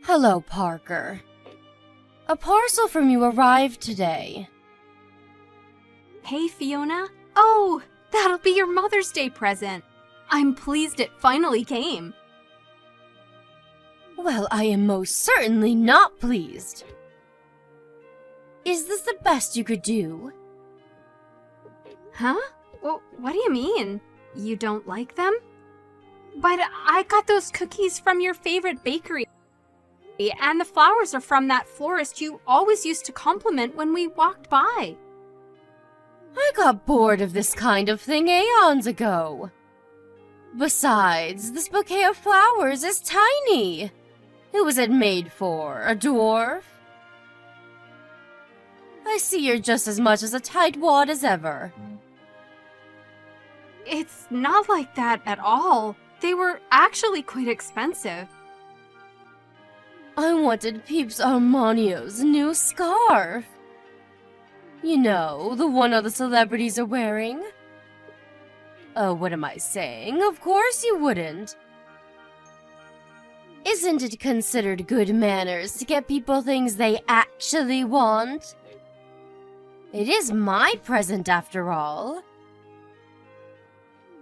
Hello, Parker. A parcel from you arrived today. Hey, Fiona. Oh, that'll be your Mother's Day present. I'm pleased it finally came. Well, I am most certainly not pleased. Is this the best you could do? Huh? Well, what do you mean? You don't like them? But I got those cookies from your favorite bakery. And the flowers are from that florist you always used to compliment when we walked by. I got bored of this kind of thing aeons ago. Besides, this bouquet of flowers is tiny. Who was it made for? A dwarf? I see you're just as much as a tightwad as ever. It's not like that at all. They were actually quite expensive. I wanted Peeps Armanio's new scarf. You know, the one all the celebrities are wearing. Oh, what am I saying? Of course you wouldn't. Isn't it considered good manners to get people things they actually want? It is my present, after all.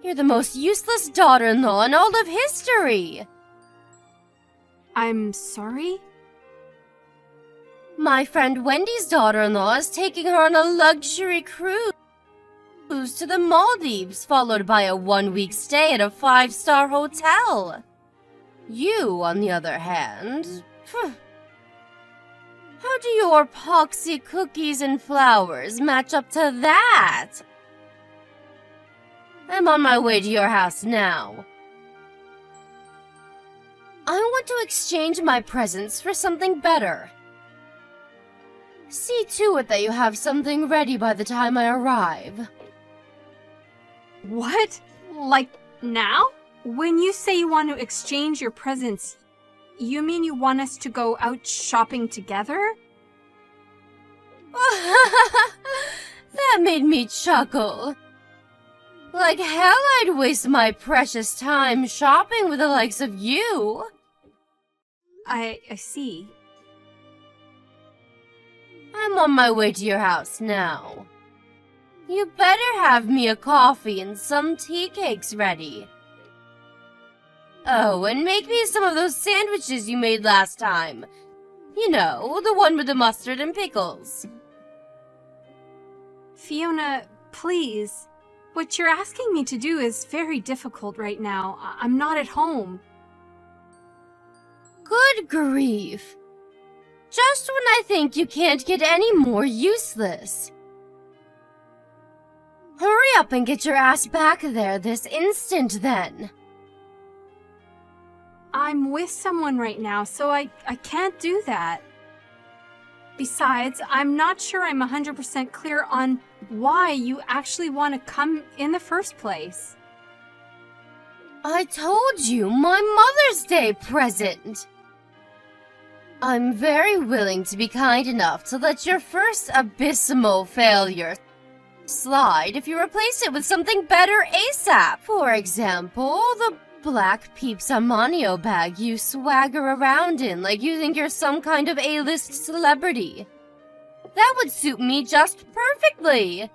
You're the most useless daughter-in-law in all of history. I'm sorry? My friend Wendy's daughter-in-law is taking her on a luxury cruise to the Maldives, followed by a 1-week stay at a 5-star hotel. You, on the other hand, how do your poxy cookies and flowers match up to that? I'm on my way to your house now. I want to exchange my presents for something better. See to it that you have something ready by the time I arrive. What? Like now? When you say you want to exchange your presents, you mean you want us to go out shopping together? That made me chuckle. Like hell I'd waste my precious time shopping with the likes of you. I see. I'm on my way to your house now. You better have me a coffee and some tea cakes ready. Oh, and make me some of those sandwiches you made last time. You know, the one with the mustard and pickles. Fiona, please. What you're asking me to do is very difficult right now. I'm not at home. Good grief. Just when I think you can't get any more useless. Hurry up and get your ass back there this instant, then. I'm with someone right now, so I can't do that. Besides, I'm not sure I'm 100% clear on why you actually want to come in the first place. I told you, my Mother's Day present. I'm very willing to be kind enough to let your first abysmal failure slide if you replace it with something better ASAP. For example, the black Peeps Armanio bag you swagger around in like you think you're some kind of A-list celebrity. That would suit me just perfectly.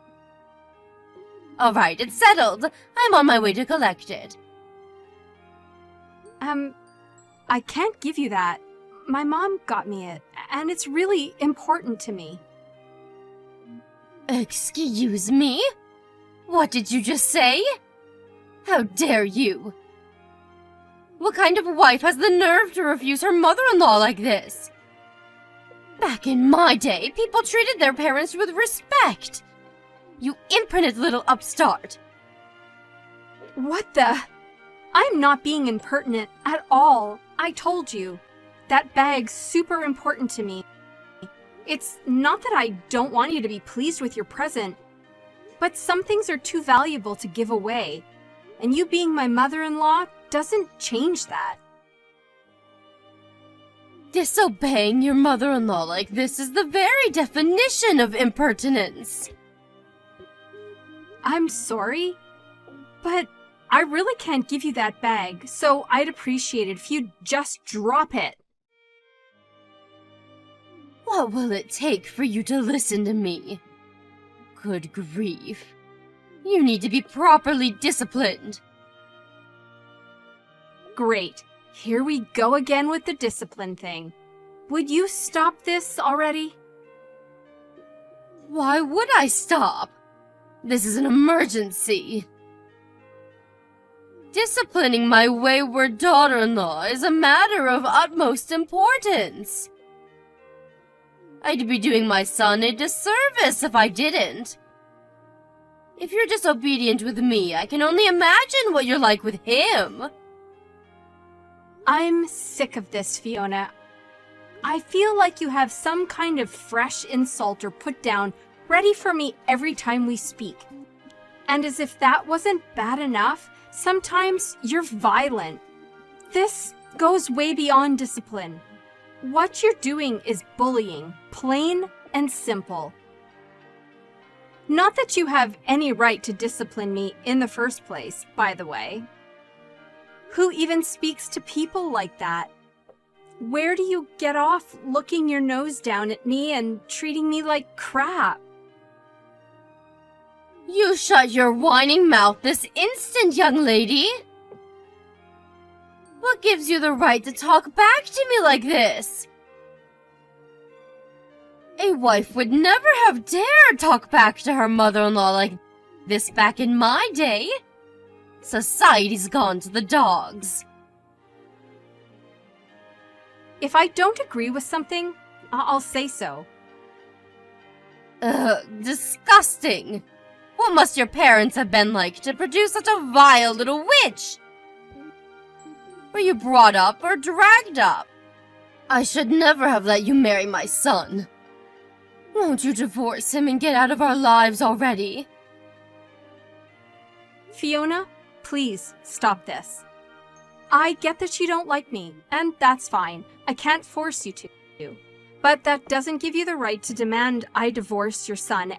Alright, it's settled. I'm on my way to collect it. I can't give you that. My mom got me it, and it's really important to me. Excuse me? What did you just say? How dare you? What kind of wife has the nerve to refuse her mother-in-law like this? Back in my day, people treated their parents with respect. You impertinent little upstart. What the? I'm not being impertinent at all. I told you. That bag's super important to me. It's not that I don't want you to be pleased with your present, but some things are too valuable to give away, and you being my mother-in-law doesn't change that. Disobeying your mother-in-law like this is the very definition of impertinence. I'm sorry, but I really can't give you that bag, so I'd appreciate it if you'd just drop it. What will it take for you to listen to me? Good grief. You need to be properly disciplined. Great. Here we go again with the discipline thing. Would you stop this already? Why would I stop? This is an emergency. Disciplining my wayward daughter-in-law is a matter of utmost importance. I'd be doing my son a disservice if I didn't. If you're disobedient with me, I can only imagine what you're like with him. I'm sick of this, Fiona. I feel like you have some kind of fresh insult or put down ready for me every time we speak. And as if that wasn't bad enough, sometimes you're violent. This goes way beyond discipline. What you're doing is bullying, plain and simple. Not that you have any right to discipline me in the first place, by the way. Who even speaks to people like that? Where do you get off looking your nose down at me and treating me like crap? You shut your whining mouth this instant, young lady! What gives you the right to talk back to me like this? A wife would never have dared talk back to her mother-in-law like this back in my day. Society's gone to the dogs. If I don't agree with something, I'll say so. Ugh, disgusting. What must your parents have been like to produce such a vile little witch? Were you brought up or dragged up? I should never have let you marry my son. Won't you divorce him and get out of our lives already? Fiona, please stop this. I get that you don't like me, and that's fine. I can't force you to. But that doesn't give you the right to demand I divorce your son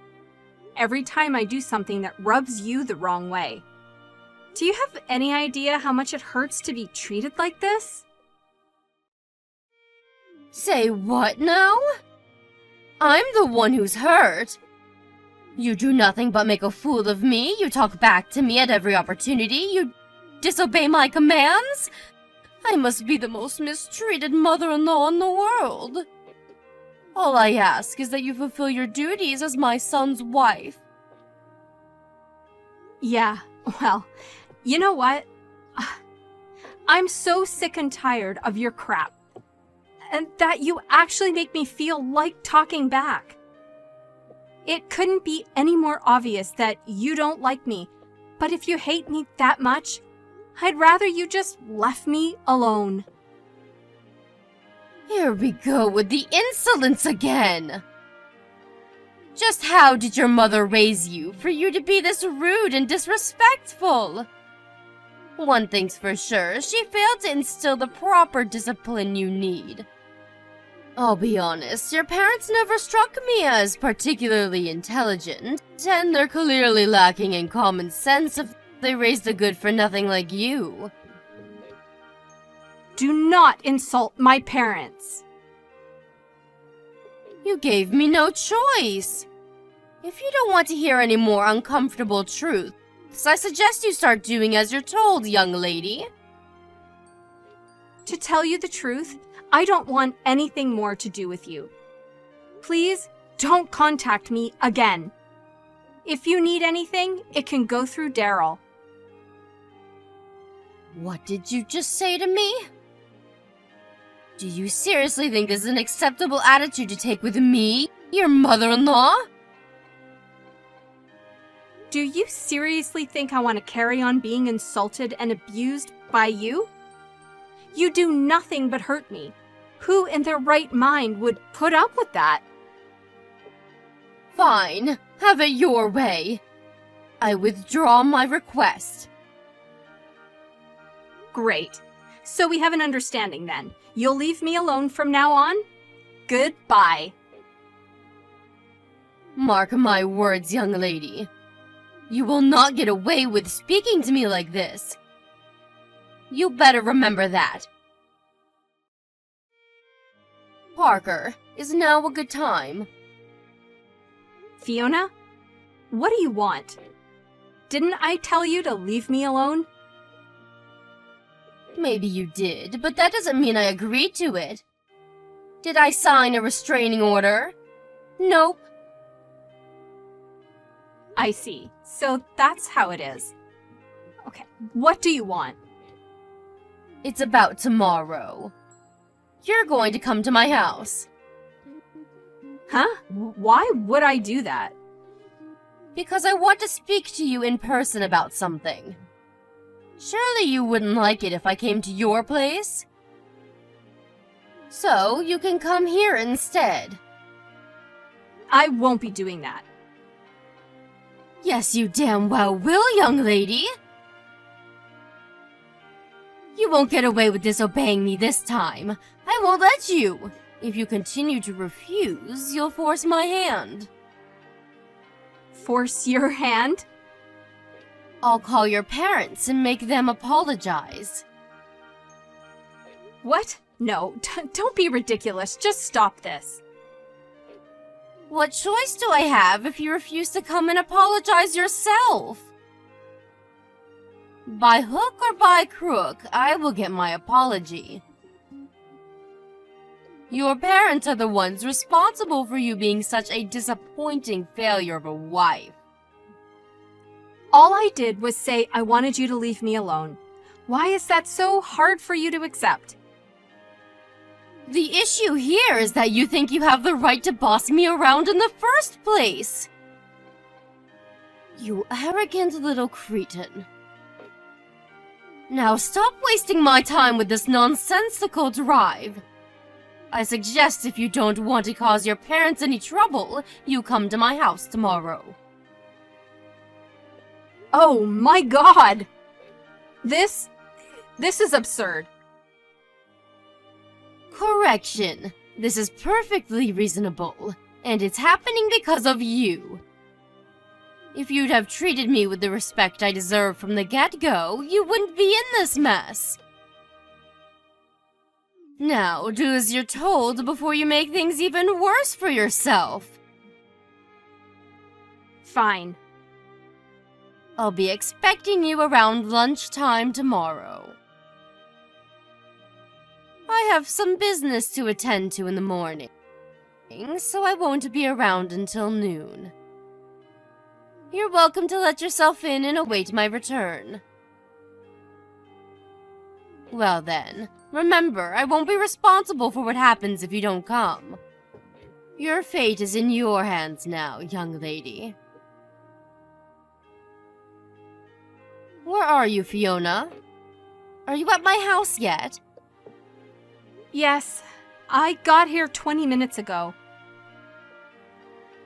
every time I do something that rubs you the wrong way. Do you have any idea how much it hurts to be treated like this? Say what now? I'm the one who's hurt. You do nothing but make a fool of me. You talk back to me at every opportunity. You disobey my commands. I must be the most mistreated mother-in-law in the world. All I ask is that you fulfill your duties as my son's wife. Yeah, well, you know what? I'm so sick and tired of your crap. And that you actually make me feel like talking back. It couldn't be any more obvious that you don't like me, but if you hate me that much, I'd rather you just left me alone. Here we go with the insolence again. Just how did your mother raise you for you to be this rude and disrespectful? One thing's for sure, she failed to instill the proper discipline you need. I'll be honest, your parents never struck me as particularly intelligent, and they're clearly lacking in common sense if they raised a good-for-nothing like you. Do not insult my parents. You gave me no choice. If you don't want to hear any more uncomfortable truths, I suggest you start doing as you're told, young lady. To tell you the truth, I don't want anything more to do with you. Please don't contact me again. If you need anything, it can go through Daryl. What did you just say to me? Do you seriously think this is an acceptable attitude to take with me, your mother-in-law? Do you seriously think I want to carry on being insulted and abused by you? You do nothing but hurt me. Who in their right mind would put up with that? Fine, have it your way. I withdraw my request. Great. So we have an understanding then. You'll leave me alone from now on? Goodbye. Mark my words, young lady. You will not get away with speaking to me like this. You better remember that. Parker, is now a good time? Fiona, what do you want? Didn't I tell you to leave me alone? Maybe you did, but that doesn't mean I agreed to it. Did I sign a restraining order? Nope. I see. So that's how it is. Okay, what do you want? It's about tomorrow. You're going to come to my house. Huh? Why would I do that? Because I want to speak to you in person about something. Surely you wouldn't like it if I came to your place? So, you can come here instead. I won't be doing that. Yes, you damn well will, young lady. You won't get away with disobeying me this time. I won't let you. If you continue to refuse, you'll force my hand. Force your hand? I'll call your parents and make them apologize. What? No, don't be ridiculous. Just stop this. What choice do I have if you refuse to come and apologize yourself? By hook or by crook, I will get my apology. Your parents are the ones responsible for you being such a disappointing failure of a wife. All I did was say I wanted you to leave me alone. Why is that so hard for you to accept? The issue here is that you think you have the right to boss me around in the first place. You arrogant little cretin. Now stop wasting my time with this nonsensical drive. I suggest if you don't want to cause your parents any trouble, you come to my house tomorrow. Oh my god! This is absurd. Correction. This is perfectly reasonable, and it's happening because of you. If you'd have treated me with the respect I deserve from the get-go, you wouldn't be in this mess. Now, do as you're told before you make things even worse for yourself. Fine. I'll be expecting you around lunchtime tomorrow. I have some business to attend to in the morning, so I won't be around until noon. You're welcome to let yourself in and await my return. Well then, remember, I won't be responsible for what happens if you don't come. Your fate is in your hands now, young lady. Where are you, Fiona? Are you at my house yet? Yes, I got here 20 minutes ago.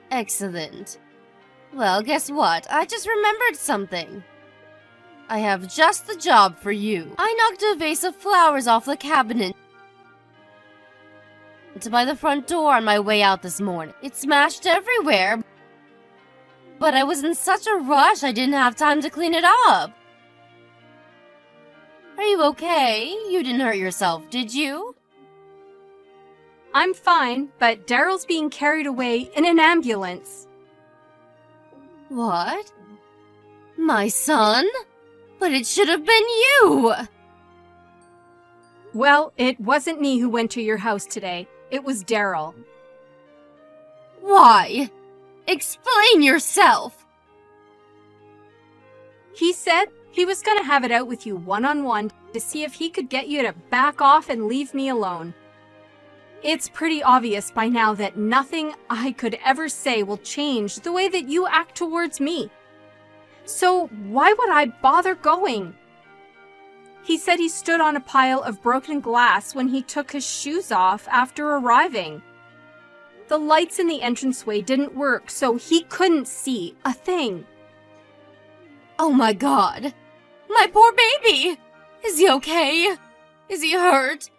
Excellent. Well, guess what? I just remembered something. I have just the job for you. I knocked a vase of flowers off the cabinet by the front door on my way out this morning. It smashed everywhere, but I was in such a rush I didn't have time to clean it up. Are you okay? You didn't hurt yourself, did you? I'm fine, but Daryl's being carried away in an ambulance. What? My son? But it should have been you! Well, it wasn't me who went to your house today. It was Daryl. Why? Explain yourself! He said he was gonna have it out with you one-on-one to see if he could get you to back off and leave me alone. It's pretty obvious by now that nothing I could ever say will change the way that you act towards me. So why would I bother going? He said he stood on a pile of broken glass when he took his shoes off after arriving. The lights in the entranceway didn't work, so he couldn't see a thing. Oh my god! My poor baby! Is he okay? Is he hurt?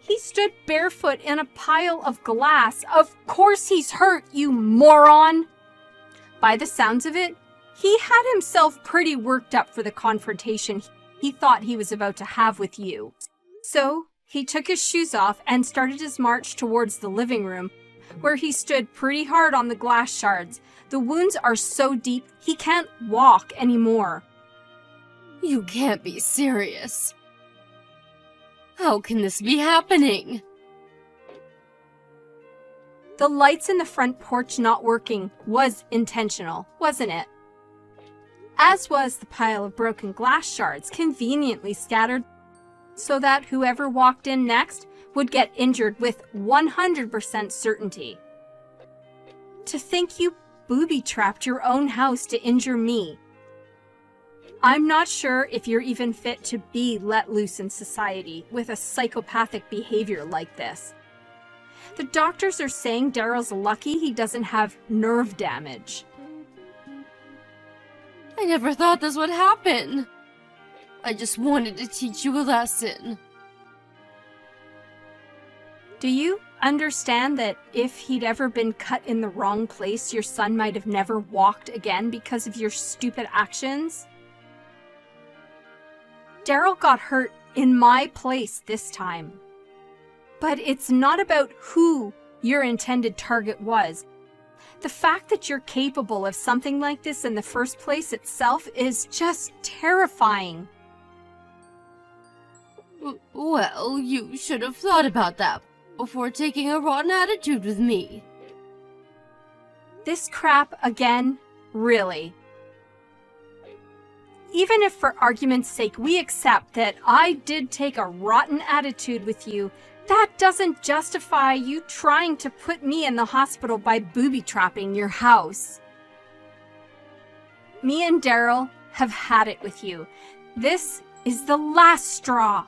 He stood barefoot in a pile of glass. Of course he's hurt, you moron! By the sounds of it, he had himself pretty worked up for the confrontation he thought he was about to have with you. So, He took his shoes off and started his march towards the living room, where he stood pretty hard on the glass shards. The wounds are so deep, he can't walk anymore. You can't be serious. How can this be happening? The lights in the front porch not working was intentional, wasn't it? As was the pile of broken glass shards conveniently scattered so that whoever walked in next would get injured with 100% certainty. To think you booby-trapped your own house to injure me. I'm not sure if you're even fit to be let loose in society with a psychopathic behavior like this. The doctors are saying Daryl's lucky he doesn't have nerve damage. I never thought this would happen. I just wanted to teach you a lesson. Do you understand that if he'd ever been cut in the wrong place, your son might have never walked again because of your stupid actions? Daryl got hurt in my place this time. But it's not about who your intended target was. The fact that you're capable of something like this in the first place itself is just terrifying. Well, you should have thought about that before taking a rotten attitude with me. This crap again? Really? Even if for argument's sake we accept that I did take a rotten attitude with you, that doesn't justify you trying to put me in the hospital by booby-trapping your house. Me and Daryl have had it with you. This is the last straw.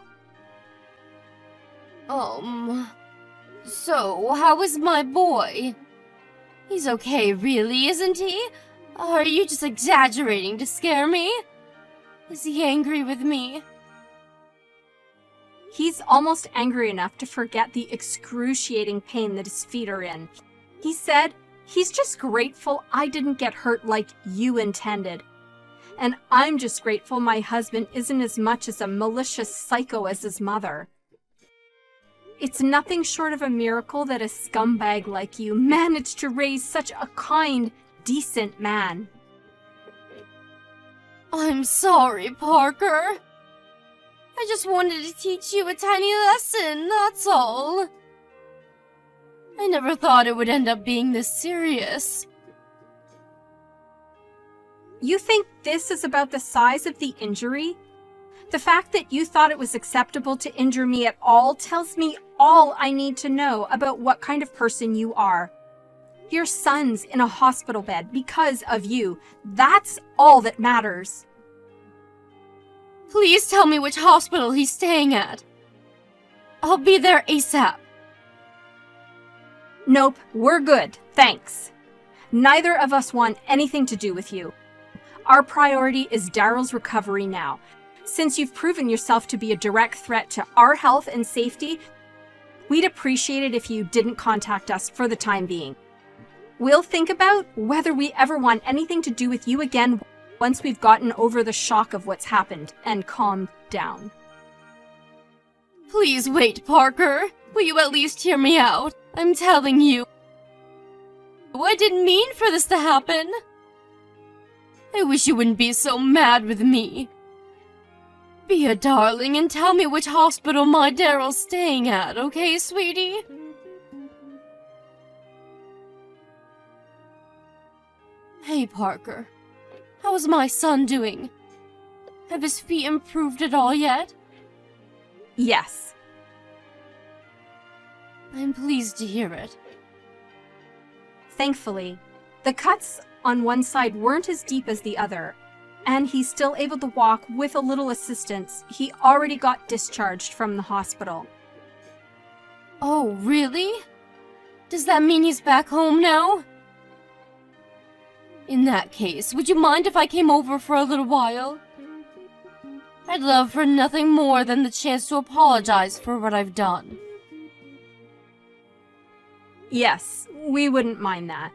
So how is my boy? He's okay, really, isn't he? Are you just exaggerating to scare me? Is he angry with me? He's almost angry enough to forget the excruciating pain that his feet are in. He said he's just grateful I didn't get hurt like you intended. And I'm just grateful my husband isn't as much as a malicious psycho as his mother. It's nothing short of a miracle that a scumbag like you managed to raise such a kind, decent man. I'm sorry, Parker. I just wanted to teach you a tiny lesson, that's all. I never thought it would end up being this serious. You think this is about the size of the injury? The fact that you thought it was acceptable to injure me at all tells me all I need to know about what kind of person you are. Your son's in a hospital bed because of you. That's all that matters. Please tell me which hospital he's staying at. I'll be there ASAP. Nope, we're good, thanks. Neither of us want anything to do with you. Our priority is Daryl's recovery now. Since you've proven yourself to be a direct threat to our health and safety, we'd appreciate it if you didn't contact us for the time being. We'll think about whether we ever want anything to do with you again once we've gotten over the shock of what's happened and calmed down. Please wait, Parker. Will you at least hear me out? I'm telling you. I didn't mean for this to happen. I wish you wouldn't be so mad with me. Be a darling and tell me which hospital my Daryl's staying at, okay, sweetie? Hey, Parker. How is my son doing? Have his feet improved at all yet? Yes. I'm pleased to hear it. Thankfully, the cuts on one side weren't as deep as the other, and he's still able to walk with a little assistance. He already got discharged from the hospital. Oh, really? Does that mean he's back home now? In that case, would you mind if I came over for a little while? I'd love for nothing more than the chance to apologize for what I've done. Yes, we wouldn't mind that.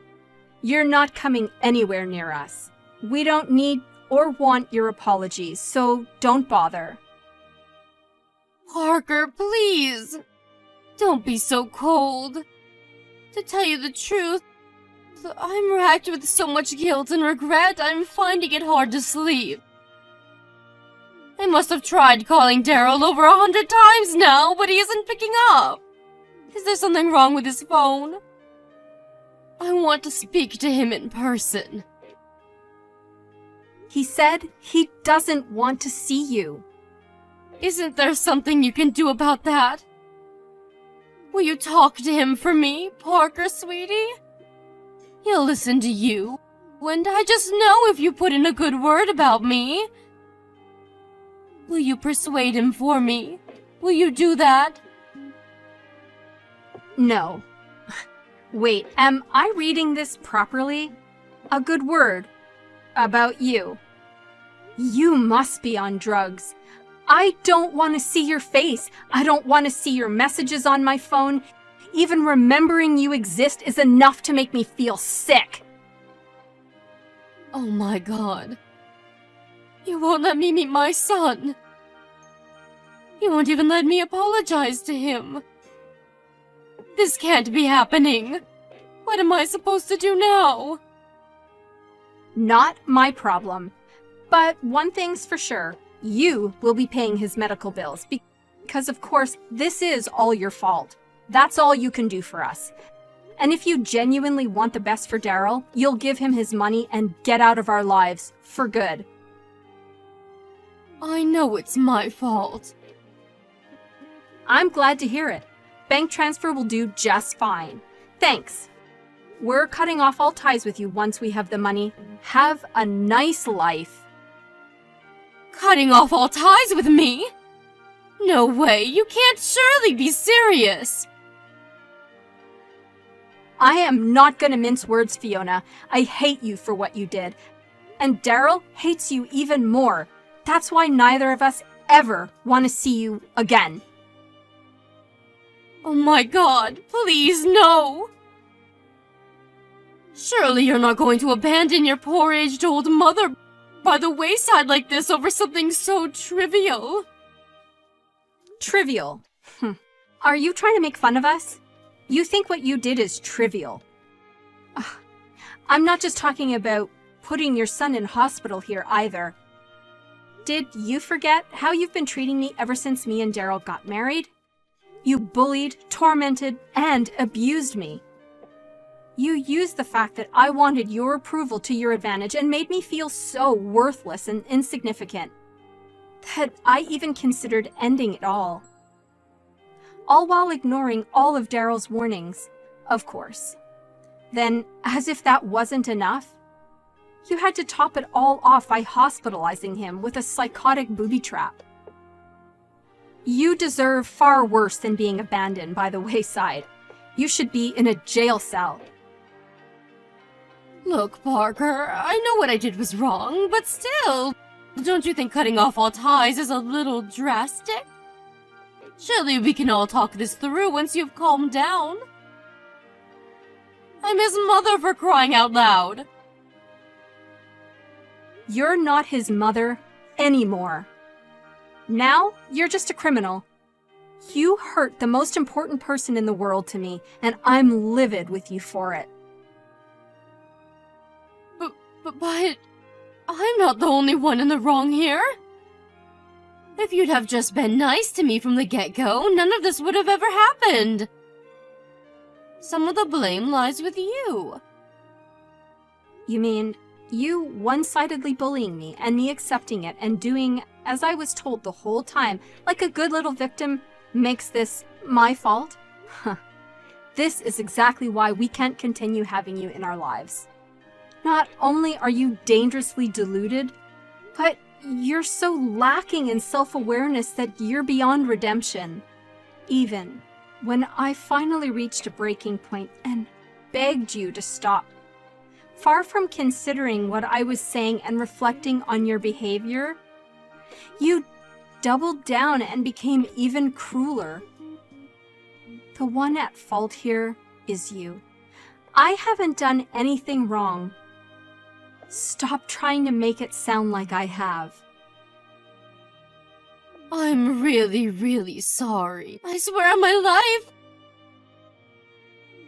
You're not coming anywhere near us. We don't need or want your apologies, so don't bother. Parker, please. Don't be so cold. To tell you the truth, I'm racked with so much guilt and regret, I'm finding it hard to sleep. I must have tried calling Daryl over 100 times now, but he isn't picking up. Is there something wrong with his phone? I want to speak to him in person. He said he doesn't want to see you. Isn't there something you can do about that? Will you talk to him for me, Parker, sweetie? He'll listen to you, and I just know if you put in a good word about me. Will you persuade him for me? Will you do that? No. Wait, am I reading this properly? A good word about you. You must be on drugs. I don't want to see your face. I don't want to see your messages on my phone. Even remembering you exist is enough to make me feel sick. Oh my God. You won't let me meet my son. You won't even let me apologize to him. This can't be happening. What am I supposed to do now? Not my problem. But one thing's for sure. You will be paying his medical bills because, of course, this is all your fault. That's all you can do for us. And if you genuinely want the best for Daryl, you'll give him his money and get out of our lives for good. I know it's my fault. I'm glad to hear it. Bank transfer will do just fine. Thanks. We're cutting off all ties with you once we have the money. Have a nice life. Cutting off all ties with me? No way, you can't surely be serious. I am not gonna mince words, Fiona. I hate you for what you did. And Daryl hates you even more. That's why neither of us ever want to see you again. Oh my God, please no. Surely you're not going to abandon your poor aged-old mother by the wayside like this over something so trivial. Trivial? Are you trying to make fun of us? You think what you did is trivial. Ugh. I'm not just talking about putting your son in hospital here either. Did you forget how you've been treating me ever since me and Daryl got married? You bullied, tormented, and abused me. You used the fact that I wanted your approval to your advantage and made me feel so worthless and insignificant that I even considered ending it all. All while ignoring all of Daryl's warnings, of course. Then, as if that wasn't enough, you had to top it all off by hospitalizing him with a psychotic booby trap. You deserve far worse than being abandoned by the wayside. You should be in a jail cell. Look, Parker, I know what I did was wrong, but still, don't you think cutting off all ties is a little drastic? Surely we can all talk this through once you've calmed down. I'm his mother, for crying out loud. You're not his mother anymore. Now, you're just a criminal. You hurt the most important person in the world to me, and I'm livid with you for it. But I'm not the only one in the wrong here. If you'd have just been nice to me from the get-go, none of this would have ever happened. Some of the blame lies with you. You mean, you one-sidedly bullying me and me accepting it and doing as I was told the whole time, like a good little victim, makes this my fault? Huh. This is exactly why we can't continue having you in our lives. Not only are you dangerously deluded, but you're so lacking in self-awareness that you're beyond redemption. Even when I finally reached a breaking point and begged you to stop, far from considering what I was saying and reflecting on your behavior, you doubled down and became even crueler. The one at fault here is you. I haven't done anything wrong. Stop trying to make it sound like I have. I'm really, really sorry. I swear on my life.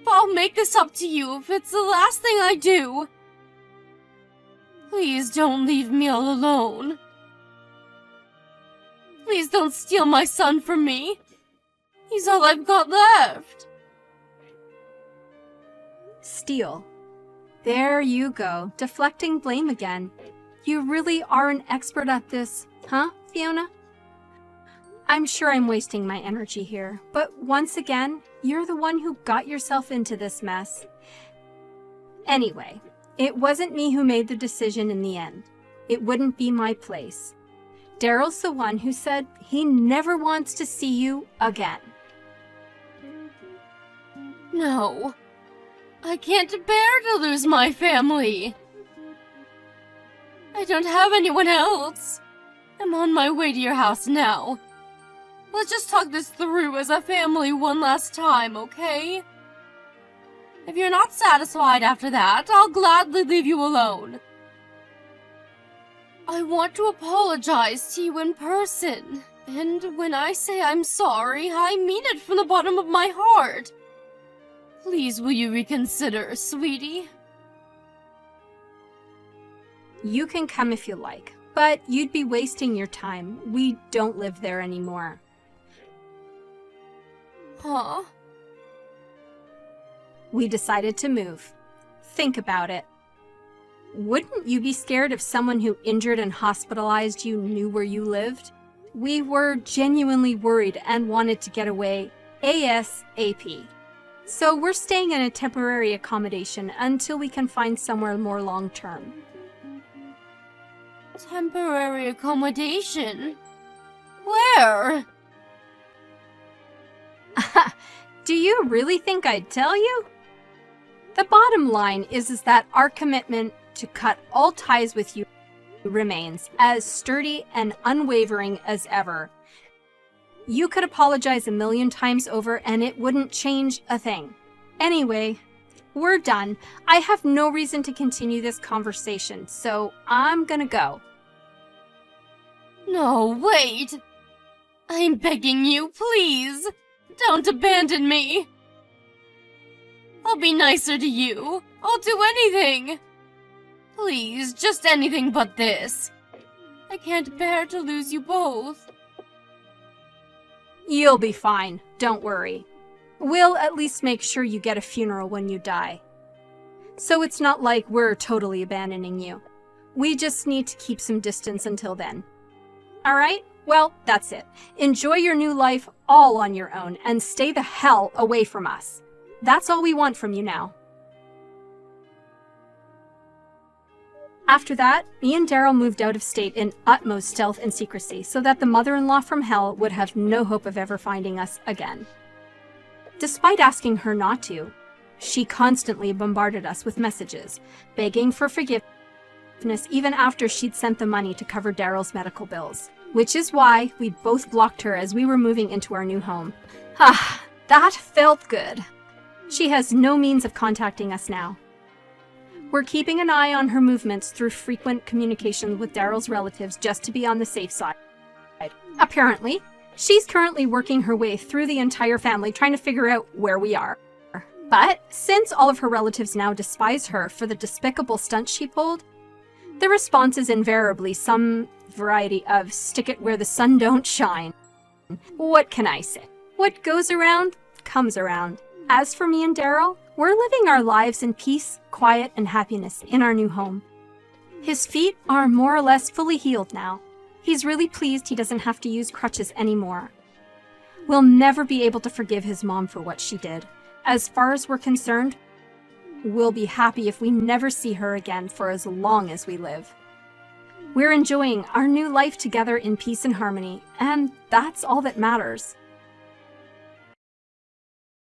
I'll make this up to you if it's the last thing I do. Please don't leave me all alone. Please don't steal my son from me. He's all I've got left. Steal. There you go, deflecting blame again. You really are an expert at this, huh, Fiona? I'm sure I'm wasting my energy here, but once again, you're the one who got yourself into this mess. Anyway, it wasn't me who made the decision in the end. It wouldn't be my place. Daryl's the one who said he never wants to see you again. No. I can't bear to lose my family. I don't have anyone else. I'm on my way to your house now. Let's just talk this through as a family one last time, okay? If you're not satisfied after that, I'll gladly leave you alone. I want to apologize to you in person. And when I say I'm sorry, I mean it from the bottom of my heart. Please, will you reconsider, sweetie? You can come if you like, but you'd be wasting your time. We don't live there anymore. Huh? We decided to move. Think about it. Wouldn't you be scared if someone who injured and hospitalized you knew where you lived? We were genuinely worried and wanted to get away ASAP. So we're staying in a temporary accommodation until we can find somewhere more long-term. Temporary accommodation? Where? Do you really think I'd tell you? The bottom line is that our commitment to cut all ties with you remains as sturdy and unwavering as ever. You could apologize 1,000,000 times over and it wouldn't change a thing. Anyway, we're done. I have no reason to continue this conversation, so I'm gonna go. No, wait! I'm begging you, please! Don't abandon me! I'll be nicer to you. I'll do anything! Please, just anything but this. I can't bear to lose you both. You'll be fine, don't worry. We'll at least make sure you get a funeral when you die. So it's not like we're totally abandoning you. We just need to keep some distance until then. Alright? Well, that's it. Enjoy your new life all on your own and stay the hell away from us. That's all we want from you now. After that, me and Daryl moved out of state in utmost stealth and secrecy so that the mother-in-law from hell would have no hope of ever finding us again. Despite asking her not to, she constantly bombarded us with messages, begging for forgiveness even after she'd sent the money to cover Daryl's medical bills, which is why we both blocked her as we were moving into our new home. Ah, that felt good. She has no means of contacting us now. We're keeping an eye on her movements through frequent communication with Daryl's relatives just to be on the safe side. Apparently, she's currently working her way through the entire family trying to figure out where we are. But since all of her relatives now despise her for the despicable stunt she pulled, the response is invariably some variety of stick it where the sun don't shine. What can I say? What goes around, comes around. As for me and Daryl, we're living our lives in peace, quiet, and happiness in our new home. His feet are more or less fully healed now. He's really pleased he doesn't have to use crutches anymore. We'll never be able to forgive his mom for what she did. As far as we're concerned, we'll be happy if we never see her again for as long as we live. We're enjoying our new life together in peace and harmony, and that's all that matters.